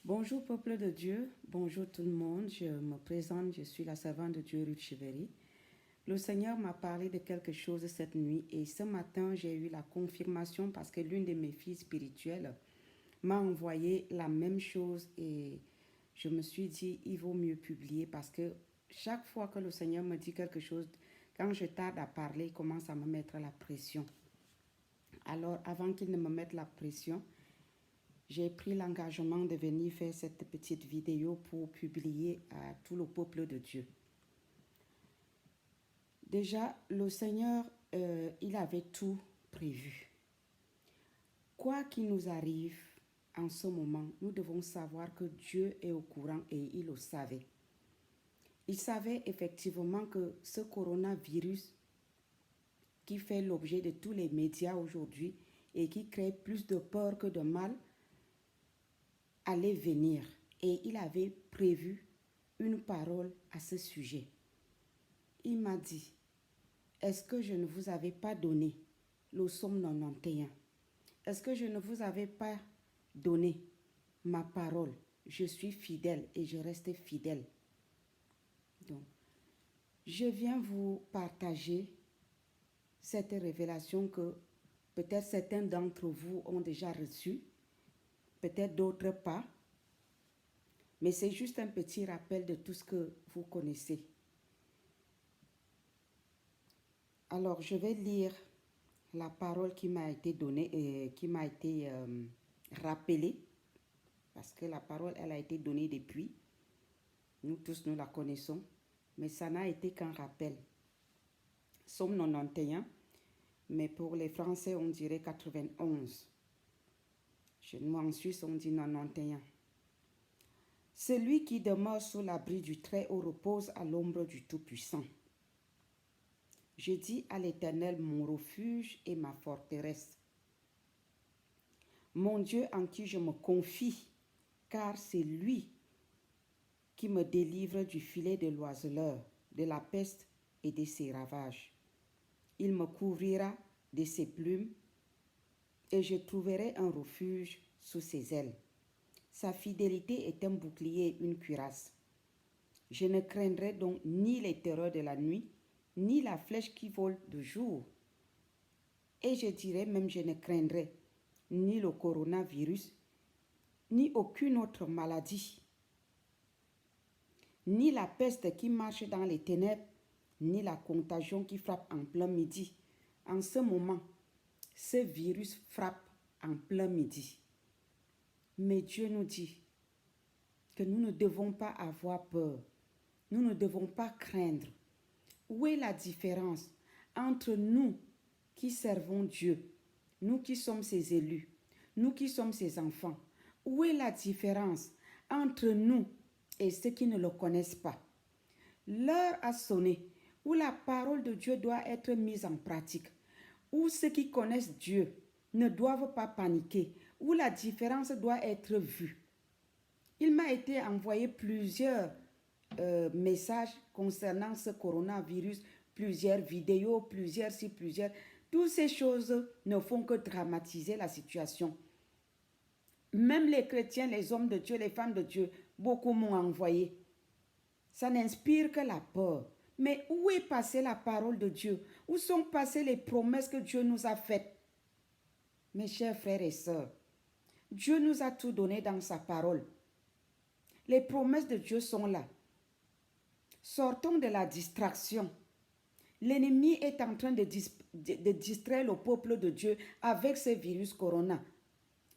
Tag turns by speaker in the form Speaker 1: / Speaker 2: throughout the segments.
Speaker 1: Bonjour peuple de Dieu, bonjour tout le monde, je me présente, je suis la servante de Dieu Ruth Cheveri. Le Seigneur m'a parlé de quelque chose cette nuit et ce matin j'ai eu la confirmation parce que l'une de mes filles spirituelles m'a envoyé la même chose et je me suis dit il vaut mieux publier parce que chaque fois que le Seigneur me dit quelque chose, quand je tarde à parler, il commence à me mettre la pression. Alors avant qu'il ne me mette la pression, j'ai pris l'engagement de venir faire cette petite vidéo pour publier à tout le peuple de Dieu. Déjà, le Seigneur, il avait tout prévu. Quoi qu'il nous arrive en ce moment, nous devons savoir que Dieu est au courant et il le savait. Il savait effectivement que ce coronavirus qui fait l'objet de tous les médias aujourd'hui et qui crée plus de peur que de mal, allait venir et il avait prévu une parole à ce sujet. Il m'a dit, est-ce que je ne vous avais pas donné le psaume 91? Est-ce que je ne vous avais pas donné ma parole? Je suis fidèle et je reste fidèle. Donc, je viens vous partager cette révélation que peut-être certains d'entre vous ont déjà reçue, peut-être d'autres pas. Mais c'est juste un petit rappel de tout ce que vous connaissez. Alors, je vais lire la parole qui m'a été donnée et qui m'a été rappelée. Parce que la parole, elle a été donnée depuis. Nous tous, nous la connaissons. Mais ça n'a été qu'un rappel. Psaume 91. Mais pour les Français, on dirait 91. Chez nous, en Suisse, on dit 91. Celui qui demeure sous l'abri du Très-Haut repose à l'ombre du Tout-Puissant. Je dis à l'Éternel mon refuge et ma forteresse. Mon Dieu en qui je me confie, car c'est lui qui me délivre du filet de l'oiseleur, de la peste et de ses ravages. Il me couvrira de ses plumes et je trouverai un refuge sous ses ailes. Sa fidélité est un bouclier et une cuirasse. Je ne craindrai donc ni les terreurs de la nuit, ni la flèche qui vole de jour. Et je dirais même je ne craindrai ni le coronavirus, ni aucune autre maladie, ni la peste qui marche dans les ténèbres, ni la contagion qui frappe en plein midi. En ce moment, ce virus frappe en plein midi. Mais Dieu nous dit que nous ne devons pas avoir peur. Nous ne devons pas craindre. Où est la différence entre nous qui servons Dieu, nous qui sommes ses élus, nous qui sommes ses enfants? Où est la différence entre nous et ceux qui ne le connaissent pas? L'heure a sonné où la parole de Dieu doit être mise en pratique, où ceux qui connaissent Dieu ne doivent pas paniquer, où la différence doit être vue. Il m'a été envoyé plusieurs messages concernant ce coronavirus, plusieurs vidéos, plusieurs. Toutes ces choses ne font que dramatiser la situation. Même les chrétiens, les hommes de Dieu, les femmes de Dieu, beaucoup m'ont envoyé. Ça n'inspire que la peur. Mais où est passée la parole de Dieu? Où sont passées les promesses que Dieu nous a faites? Mes chers frères et sœurs, Dieu nous a tout donné dans sa parole. Les promesses de Dieu sont là. Sortons de la distraction. L'ennemi est en train de distraire le peuple de Dieu avec ce virus corona.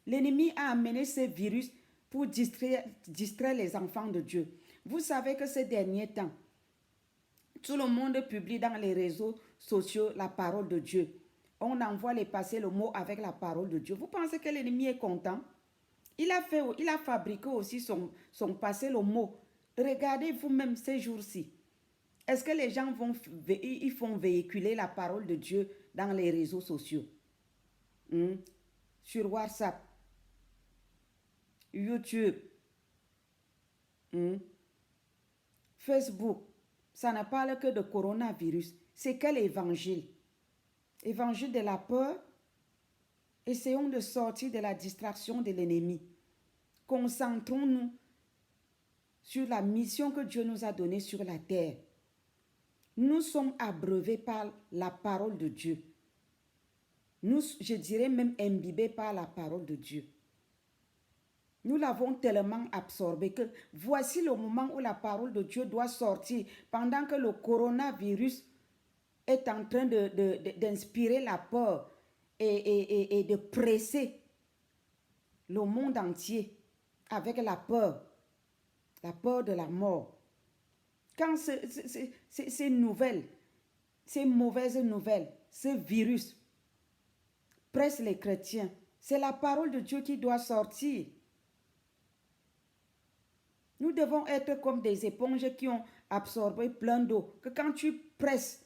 Speaker 1: L'ennemi a amené ce virus pour distraire les enfants de Dieu. Vous savez que ces derniers temps, tout le monde publie dans les réseaux sociaux la parole de Dieu. On envoie les passer le mot avec la parole de Dieu. Vous pensez que l'ennemi est content? Il a fabriqué aussi son passé le mot. Regardez vous-même ces jours-ci. Est-ce que les gens font véhiculer la parole de Dieu dans les réseaux sociaux? Sur WhatsApp, YouTube, Facebook. Ça ne parle que de coronavirus. C'est quel évangile? Évangile de la peur? Essayons de sortir de la distraction de l'ennemi. concentrons-nous sur la mission que Dieu nous a donnée sur la terre. Nous sommes abreuvés par la parole de Dieu. Je dirais même imbibés par la parole de Dieu. Nous l'avons tellement absorbé que voici le moment où la parole de Dieu doit sortir pendant que le coronavirus est en train d'inspirer la peur et de presser le monde entier avec la peur de la mort. Quand ces nouvelles, ces mauvaises nouvelles, ce virus presse les chrétiens, c'est la parole de Dieu qui doit sortir. Nous devons être comme des éponges qui ont absorbé plein d'eau. Que quand tu presses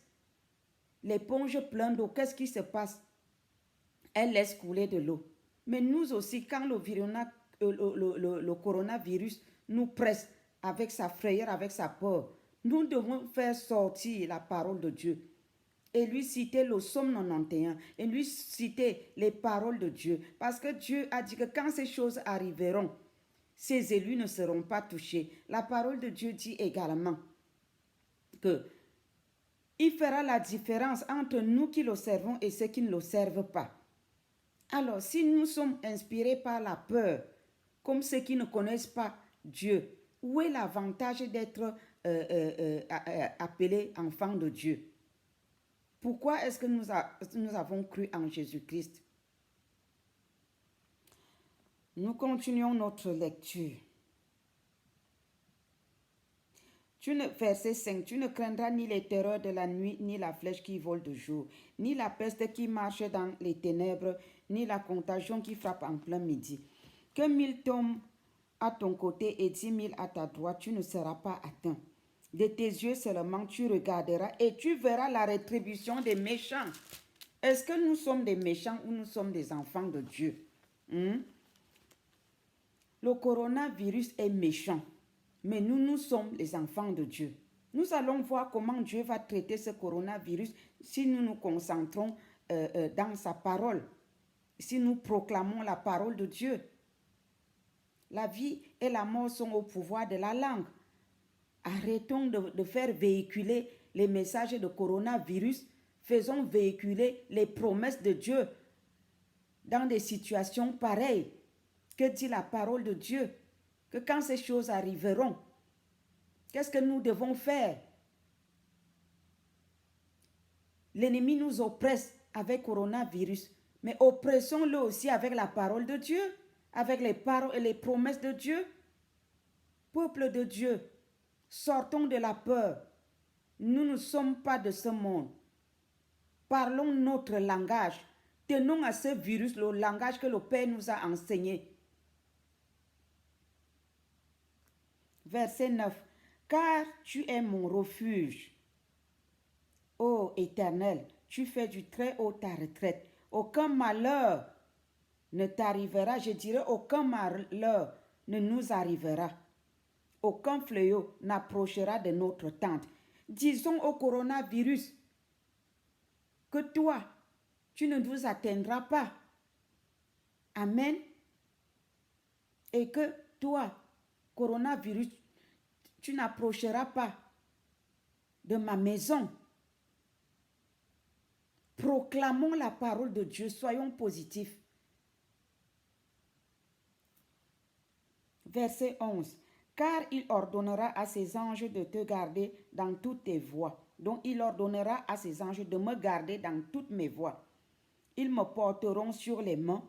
Speaker 1: l'éponge pleine d'eau, qu'est-ce qui se passe? Elle laisse couler de l'eau. Mais nous aussi, quand le coronavirus nous presse avec sa frayeur, avec sa peur, nous devons faire sortir la parole de Dieu et lui citer le psaume 91 et lui citer les paroles de Dieu. Parce que Dieu a dit que quand ces choses arriveront, ses élus ne seront pas touchés. La parole de Dieu dit également que il fera la différence entre nous qui le servons et ceux qui ne le servent pas. Alors, si nous sommes inspirés par la peur, comme ceux qui ne connaissent pas Dieu, où est l'avantage d'être appelés enfants de Dieu? Pourquoi est-ce que nous avons cru en Jésus-Christ? Nous continuons notre lecture. Verset 5. Tu ne craindras ni les terreurs de la nuit, ni la flèche qui vole de jour, ni la peste qui marche dans les ténèbres, ni la contagion qui frappe en plein midi. Que 1000 tombent à ton côté et 10 000 à ta droite, tu ne seras pas atteint. De tes yeux seulement tu regarderas et tu verras la rétribution des méchants. Est-ce que nous sommes des méchants ou nous sommes des enfants de Dieu? Le coronavirus est méchant, mais nous sommes les enfants de Dieu. Nous allons voir comment Dieu va traiter ce coronavirus si nous nous concentrons dans sa parole, si nous proclamons la parole de Dieu. La vie et la mort sont au pouvoir de la langue. Arrêtons de faire véhiculer les messages de coronavirus. Faisons véhiculer les promesses de Dieu dans des situations pareilles. Que dit la parole de Dieu? Que quand ces choses arriveront, qu'est-ce que nous devons faire? L'ennemi nous oppresse avec coronavirus, mais oppressons-le aussi avec la parole de Dieu, avec les paroles et les promesses de Dieu. Peuple de Dieu, sortons de la peur. Nous ne sommes pas de ce monde. Parlons notre langage. Tenons à ce virus le langage que le Père nous a enseigné. Verset 9. Car tu es mon refuge. Ô Éternel, tu fais du très haut ta retraite. Aucun malheur ne t'arrivera. Je dirais aucun malheur ne nous arrivera. Aucun fléau n'approchera de notre tente. Disons au coronavirus que toi, tu ne nous atteindras pas. Amen. Et que toi, coronavirus, tu n'approcheras pas de ma maison. Proclamons la parole de Dieu, soyons positifs. Verset 11. Car il ordonnera à ses anges de te garder dans toutes tes voies. Donc il ordonnera à ses anges de me garder dans toutes mes voies. Ils me porteront sur les mains,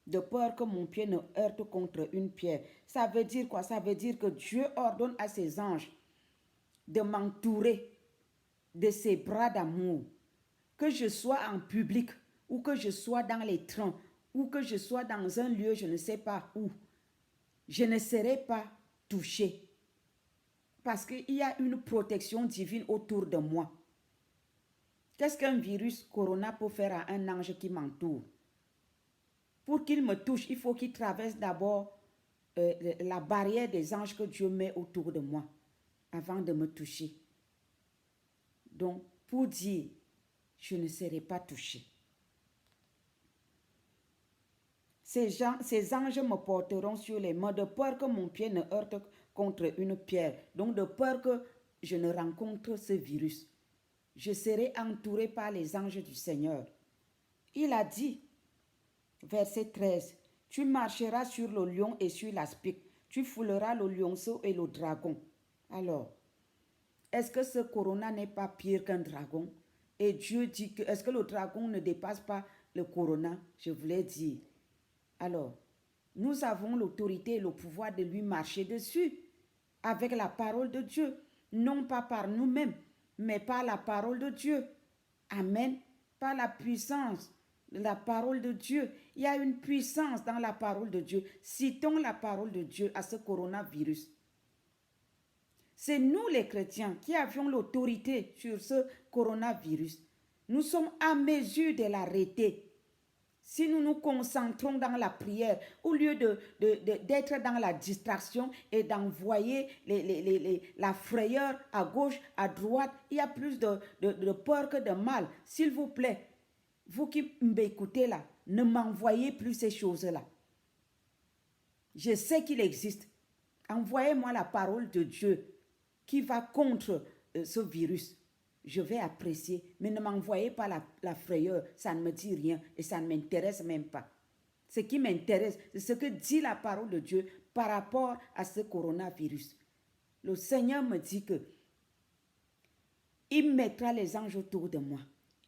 Speaker 1: de peur que mon pied ne heurte contre une pierre. Ça veut dire quoi? Ça veut dire que Dieu ordonne à ses anges de m'entourer de ses bras d'amour. Que je sois en public, ou que je sois dans les trains, ou que je sois dans un lieu, je ne sais pas où, je ne serai pas touché. Parce qu'il y a une protection divine autour de moi. Qu'est-ce qu'un virus corona peut faire à un ange qui m'entoure? Pour qu'il me touche, il faut qu'il traverse d'abord la barrière des anges que Dieu met autour de moi avant de me toucher. Donc, pour dire, je ne serai pas touché. Ces anges me porteront sur les mains de peur que mon pied ne heurte contre une pierre. Donc de peur que je ne rencontre ce virus. Je serai entouré par les anges du Seigneur. Il a dit, verset 13, tu marcheras sur le lion et sur l'aspic. Tu fouleras le lionceau et le dragon. Alors, est-ce que ce corona n'est pas pire qu'un dragon? Et Dieu dit que, est-ce que le dragon ne dépasse pas le corona? Je voulais dire. Alors, nous avons l'autorité et le pouvoir de lui marcher dessus avec la parole de Dieu. Non pas par nous-mêmes, mais par la parole de Dieu. Amen. Par la puissance de la parole de Dieu. Il y a une puissance dans la parole de Dieu. Citons la parole de Dieu à ce coronavirus. C'est nous les chrétiens qui avions l'autorité sur ce coronavirus. Nous sommes à mesure de l'arrêter. Si nous nous concentrons dans la prière, au lieu d'être dans la distraction et d'envoyer la frayeur à gauche, à droite, il y a plus de peur que de mal. S'il vous plaît, vous qui m'écoutez là, ne m'envoyez plus ces choses-là. Je sais qu'il existe. Envoyez-moi la parole de Dieu qui va contre ce virus. Je vais apprécier, mais ne m'envoyez pas la frayeur, ça ne me dit rien et ça ne m'intéresse même pas. Ce qui m'intéresse, c'est ce que dit la parole de Dieu par rapport à ce coronavirus. Le Seigneur me dit que il mettra les anges autour de moi.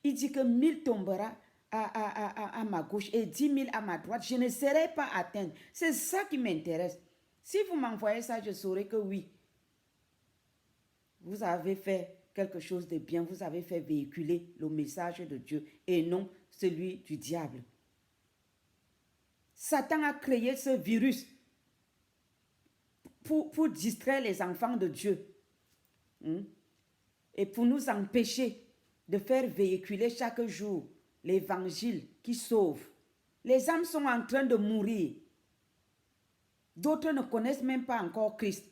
Speaker 1: Il dit que 1000 tombera à ma gauche et 10 000 à ma droite. Je ne serai pas atteinte. C'est ça qui m'intéresse. Si vous m'envoyez ça, je saurai que oui, vous avez fait quelque chose de bien, vous avez fait véhiculer le message de Dieu et non celui du diable. Satan a créé ce virus pour distraire les enfants de Dieu et pour nous empêcher de faire véhiculer chaque jour l'évangile qui sauve. Les âmes sont en train de mourir. D'autres ne connaissent même pas encore Christ.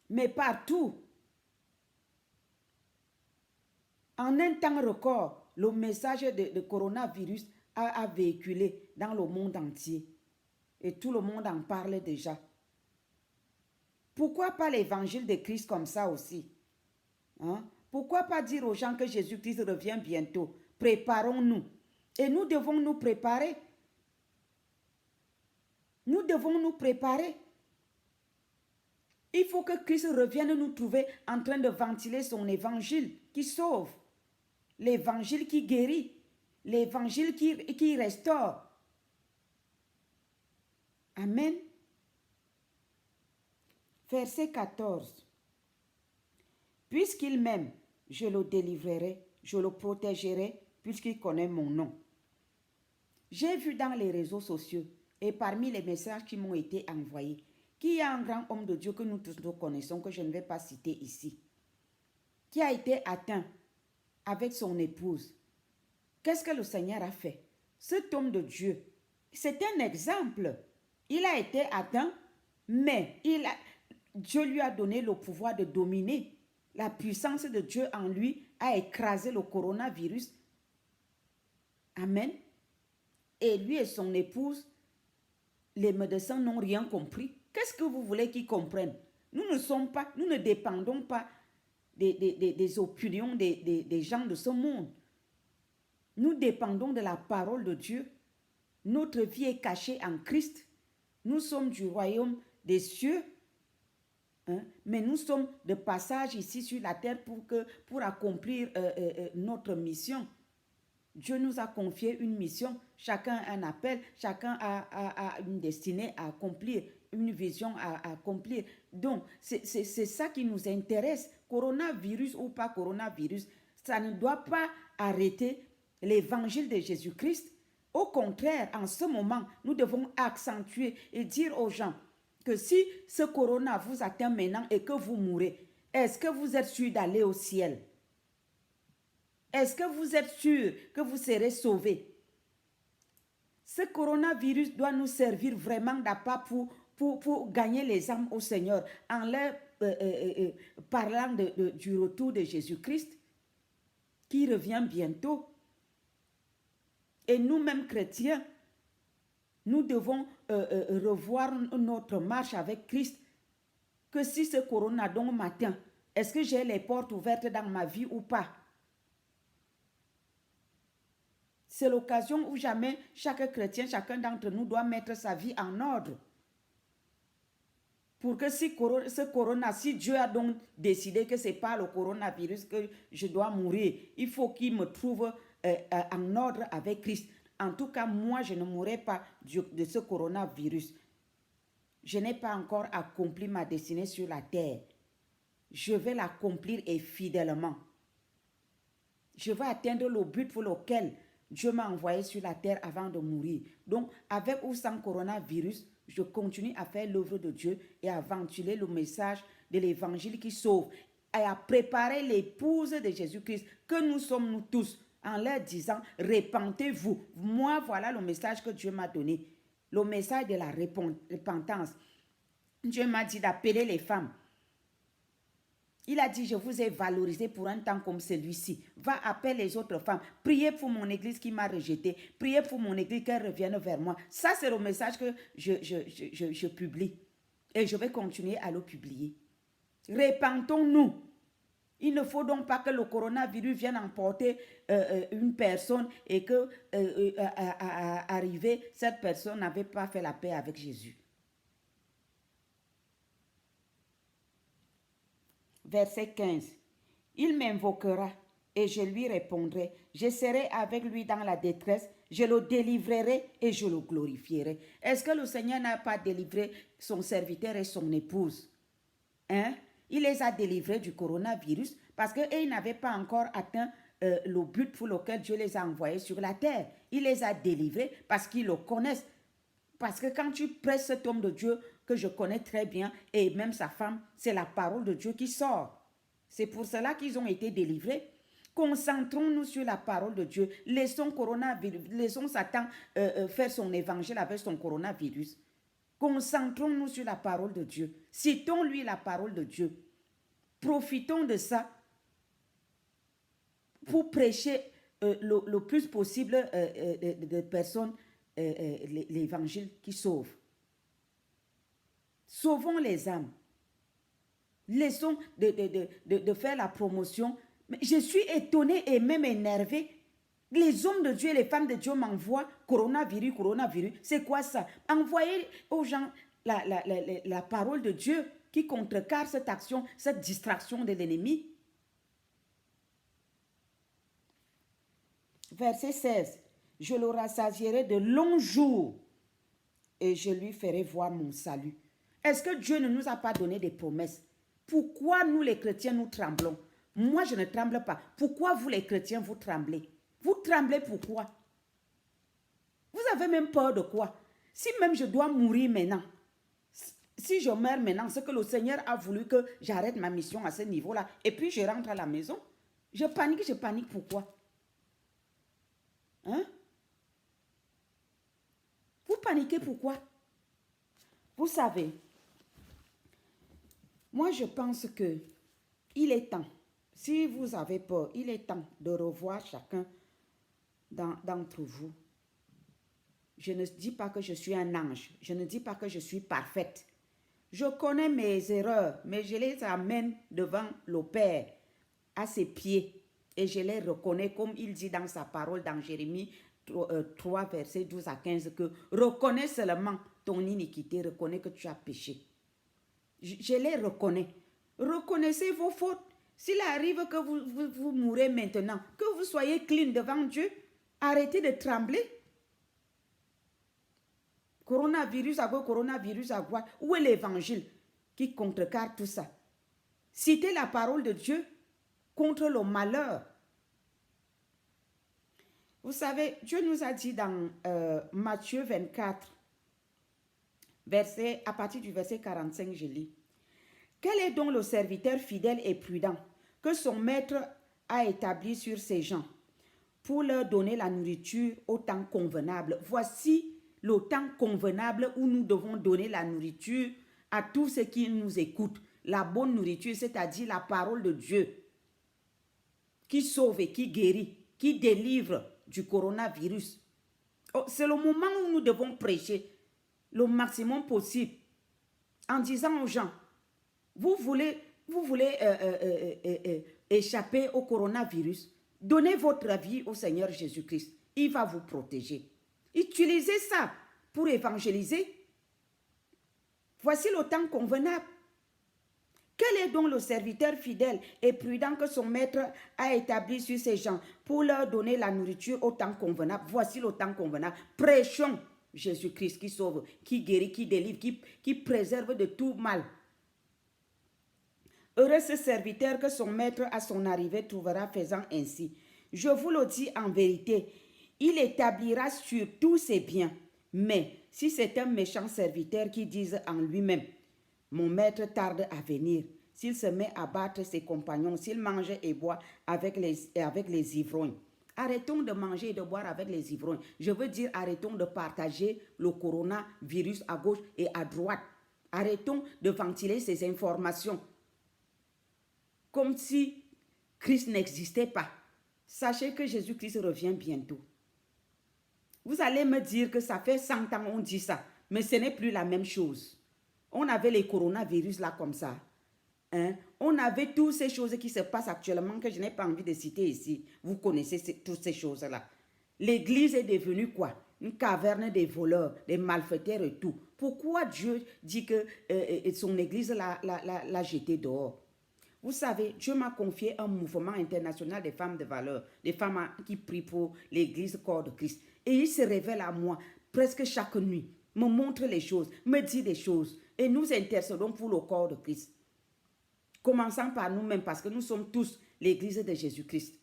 Speaker 1: Mais partout, en un temps record, le message de coronavirus a véhiculé dans le monde entier. Et tout le monde en parle déjà. Pourquoi pas l'évangile de Christ comme ça aussi? Pourquoi pas dire aux gens que Jésus-Christ revient bientôt? Préparons-nous. Et nous devons nous préparer. Nous devons nous préparer. Il faut que Christ revienne nous trouver en train de ventiler son évangile qui sauve. L'évangile qui guérit. L'évangile qui restaure. Amen. Verset 14. Puisqu'il m'aime, je le délivrerai, je le protégerai, puisqu'il connaît mon nom. J'ai vu dans les réseaux sociaux et parmi les messages qui m'ont été envoyés qu'il y a un grand homme de Dieu que nous tous nous connaissons, que je ne vais pas citer ici, qui a été atteint avec son épouse. Qu'est-ce que le Seigneur a fait? Cet homme de Dieu, c'est un exemple. Il a été atteint, mais Dieu lui a donné le pouvoir de dominer. La puissance de Dieu en lui a écrasé le coronavirus. Amen. Et lui et son épouse, les médecins n'ont rien compris. Qu'est-ce que vous voulez qu'ils comprennent? Nous ne dépendons pas des opinions des gens de ce monde. Nous dépendons de la parole de Dieu. Notre vie est cachée en Christ. Nous sommes du royaume des cieux. Mais nous sommes de passage ici sur la terre pour accomplir notre mission. Dieu nous a confié une mission. Chacun a un appel. Chacun a une destinée à accomplir, une vision à accomplir. Donc, c'est ça qui nous intéresse. Coronavirus ou pas coronavirus, ça ne doit pas arrêter l'évangile de Jésus-Christ. Au contraire, en ce moment, nous devons accentuer et dire aux gens que si ce corona vous atteint maintenant et que vous mourrez, est-ce que vous êtes sûr d'aller au ciel? Est-ce que vous êtes sûr que vous serez sauvés? Ce coronavirus doit nous servir vraiment d'appât pour gagner les âmes au Seigneur en leur parlant du retour de Jésus-Christ qui revient bientôt. Et nous-mêmes chrétiens, nous devons revoir notre marche avec Christ. Que si ce corona donc m'atteint, est-ce que j'ai les portes ouvertes dans ma vie ou pas? C'est l'occasion où jamais chaque chrétien, chacun d'entre nous doit mettre sa vie en ordre. Pour que si ce corona, si Dieu a donc décidé que ce n'est pas le coronavirus que je dois mourir, il faut qu'il me trouve en ordre avec Christ. En tout cas, moi, je ne mourrai pas de ce coronavirus. Je n'ai pas encore accompli ma destinée sur la terre. Je vais l'accomplir et fidèlement. Je vais atteindre le but pour lequel Dieu m'a envoyé sur la terre avant de mourir. Donc, avec ou sans coronavirus, je continue à faire l'œuvre de Dieu et à ventiler le message de l'évangile qui sauve et à préparer l'épouse de Jésus-Christ que nous sommes nous tous en leur disant, répentez-vous. Moi, voilà le message que Dieu m'a donné. Le message de la repentance. Dieu m'a dit d'appeler les femmes. Il a dit, je vous ai valorisé pour un temps comme celui-ci. Va appeler les autres femmes. Priez pour mon église qui m'a rejeté. Priez pour mon église qu'elle revienne vers moi. Ça, c'est le message que je publie. Et je vais continuer à le publier. Répentons-nous. Il ne faut donc pas que le coronavirus vienne emporter une personne et que, arrivé, cette personne n'avait pas fait la paix avec Jésus. Verset 15. Il m'invoquera et je lui répondrai. Je serai avec lui dans la détresse. Je le délivrerai et je le glorifierai. Est-ce que le Seigneur n'a pas délivré son serviteur et son épouse? Hein? Il les a délivrés du coronavirus parce qu'ils n'avaient pas encore atteint le but pour lequel Dieu les a envoyés sur la terre. Il les a délivrés parce qu'ils le connaissent. Parce que quand tu prêches cet homme de Dieu que je connais très bien et même sa femme, c'est la parole de Dieu qui sort. C'est pour cela qu'ils ont été délivrés. Concentrons-nous sur la parole de Dieu. Laissons Satan faire son évangile avec son coronavirus. Concentrons-nous sur la parole de Dieu. Citons-lui la parole de Dieu. Profitons de ça pour prêcher le plus possible de personnes l'évangile qui sauve. Sauvons les âmes. Laissons de faire la promotion. Mais je suis étonnée et même énervée. Les hommes de Dieu et les femmes de Dieu m'envoient coronavirus, coronavirus. C'est quoi ça? Envoyez aux gens la parole de Dieu qui contrecarre cette action, cette distraction de l'ennemi. Verset 16. Je le rassasierai de longs jours et je lui ferai voir mon salut. Est-ce que Dieu ne nous a pas donné des promesses? Pourquoi nous les chrétiens nous tremblons? Moi je ne tremble pas. Pourquoi vous les chrétiens vous tremblez? Vous tremblez pourquoi? Vous avez même peur de quoi? Si même je dois mourir maintenant, si je meurs maintenant, c'est que le Seigneur a voulu que j'arrête ma mission à ce niveau-là et puis je rentre à la maison. Je panique pourquoi? Hein? Vous paniquez pourquoi? Vous savez, moi je pense que il est temps, si vous avez peur, il est temps de revoir chacun d'entre vous. Je ne dis pas que je suis un ange, je ne dis pas que je suis parfaite. Je connais mes erreurs, mais je les amène devant le Père, à ses pieds, et je les reconnais comme il dit dans sa parole dans Jérémie 3, versets 12 à 15, que reconnais seulement ton iniquité, reconnais que tu as péché. Je les reconnais. Reconnaissez vos fautes. S'il arrive que vous mourrez maintenant, que vous soyez clean devant Dieu, arrêtez de trembler. Coronavirus à quoi, coronavirus à quoi? Où est l'évangile qui contrecarre tout ça? Citez la parole de Dieu contre le malheur. Vous savez, Dieu nous a dit dans Matthieu 24, à partir du verset 45, je lis. Quel est donc le serviteur fidèle et prudent que son maître a établi sur ses gens pour leur donner la nourriture au temps convenable? Voici le temps convenable où nous devons donner la nourriture à tous ceux qui nous écoutent. La bonne nourriture, c'est-à-dire la parole de Dieu qui sauve et qui guérit, qui délivre du coronavirus. Oh, c'est le moment où nous devons prêcher le maximum possible en disant aux gens, vous voulez échapper au coronavirus, donnez votre vie au Seigneur Jésus-Christ. Il va vous protéger. Utilisez ça pour évangéliser. Voici le temps convenable. Quel est donc le serviteur fidèle et prudent que son maître a établi sur ces gens pour leur donner la nourriture au temps convenable? Voici le temps convenable. Prêchons Jésus-Christ qui sauve, qui guérit, qui délivre, qui préserve de tout mal. Heureux ce serviteur que son maître à son arrivée trouvera faisant ainsi. Je vous le dis en vérité, il établira sur tous ses biens. Mais si c'est un méchant serviteur qui dise en lui-même, mon maître tarde à venir, s'il se met à battre ses compagnons, s'il mange et boit avec les ivrognes. Arrêtons de manger et de boire avec les ivrognes. Je veux dire, arrêtons de partager le coronavirus à gauche et à droite. Arrêtons de ventiler ces informations comme si Christ n'existait pas. Sachez que Jésus-Christ revient bientôt. Vous allez me dire que ça fait 100 ans qu'on dit ça, mais ce n'est plus la même chose. On avait les coronavirus là comme ça. Hein? On avait toutes ces choses qui se passent actuellement que je n'ai pas envie de citer ici. Vous connaissez toutes ces choses-là. L'église est devenue quoi? Une caverne des voleurs, des malfaiteurs et tout. Pourquoi Dieu dit que son église l'a jeté dehors? Vous savez, Dieu m'a confié un mouvement international des femmes de valeur, des femmes qui prient pour l'église corps de Christ. Et il se révèle à moi presque chaque nuit, me montre les choses, me dit des choses. Et nous intercédons pour le corps de Christ. Commençons par nous-mêmes parce que nous sommes tous l'église de Jésus-Christ.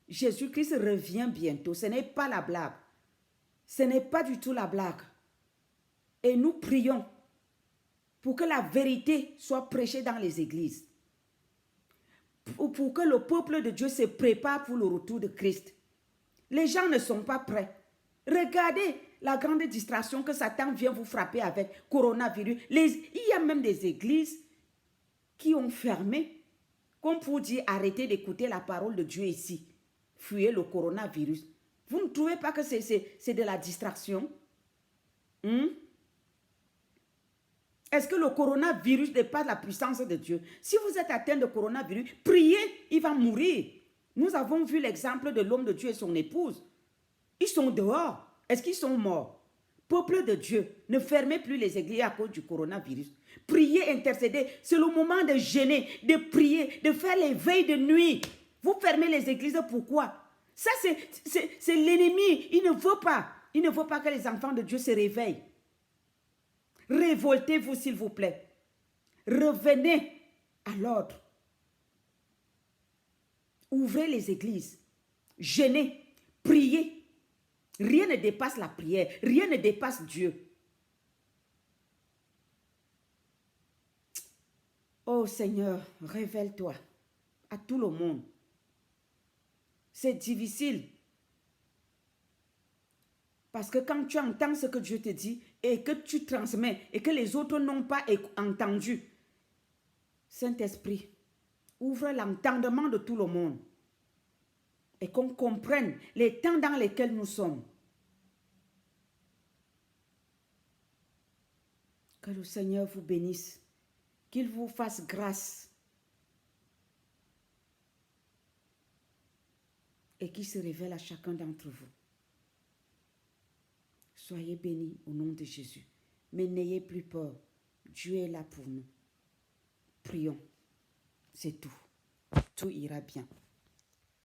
Speaker 1: Jésus-Christ revient bientôt. Ce n'est pas la blague. Ce n'est pas du tout la blague. Et nous prions pour que la vérité soit prêchée dans les églises. Pour que le peuple de Dieu se prépare pour le retour de Christ. Les gens ne sont pas prêts. Regardez la grande distraction que Satan vient vous frapper avec coronavirus. Il y a même des églises qui ont fermé, comme pour dire arrêtez d'écouter la parole de Dieu ici. Fuyez le coronavirus. Vous ne trouvez pas que c'est de la distraction? Est-ce que le coronavirus n'est pas la puissance de Dieu? Si vous êtes atteint de coronavirus, priez, il va mourir. Nous avons vu l'exemple de l'homme de Dieu et son épouse. Ils sont dehors. Est-ce qu'ils sont morts? Peuple de Dieu, ne fermez plus les églises à cause du coronavirus. Priez, intercédez. C'est le moment de jeûner, de prier, de faire les veilles de nuit. Vous fermez les églises, pourquoi? Ça, c'est l'ennemi. Il ne veut pas. Il ne veut pas que les enfants de Dieu se réveillent. Révoltez-vous, s'il vous plaît. Revenez à l'ordre. Ouvrez les églises. Jeûnez. Priez. Rien ne dépasse la prière. Rien ne dépasse Dieu. Oh Seigneur, révèle-toi à tout le monde. C'est difficile. Parce que quand tu entends ce que Dieu te dit et que tu transmets et que les autres n'ont pas entendu, Saint-Esprit, ouvre l'entendement de tout le monde et qu'on comprenne les temps dans lesquels nous sommes. Que le Seigneur vous bénisse, qu'il vous fasse grâce et qu'il se révèle à chacun d'entre vous. Soyez bénis au nom de Jésus. Mais n'ayez plus peur. Dieu est là pour nous. Prions. C'est tout. Tout ira bien.